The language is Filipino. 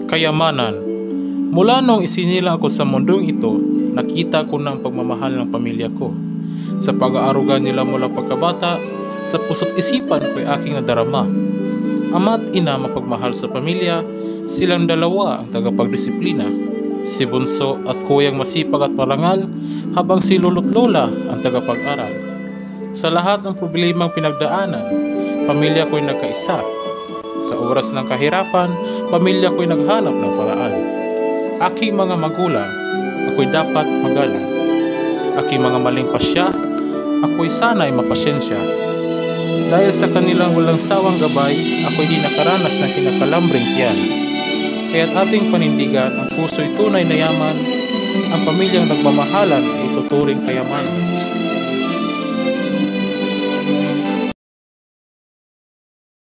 Kayamanan. Mula nung isinilang ako sa mundong ito, nakita ko na ang pagmamahal ng pamilya ko. Sa pag-aaruga nila mula pagkabata, sa puso't isipan ko'y aking nadarama. Ama at ina mapagmahal sa pamilya, silang dalawa ang tagapagdisiplina. Si bunso at kuyang masipag at marangal, habang si lolo't lola ang tagapag-aral. Sa lahat ng problemang pinagdaanan, pamilya ko'y nagkaisa. Sa oras ng kahirapan, pamilya ko'y naghanap ng paraan. Aking mga magulang, ako'y dapat magalang. Aking mga maling pasya, ako'y sana'y mapasyensya. Dahil sa kanilang walang sawang gabay, ako'y di nakaranas ng kinakalambreng tiyan. Kaya't ating panindigan ang puso'y tunay na yaman, ang pamilyang nagmamahalan ay tuturing kayaman.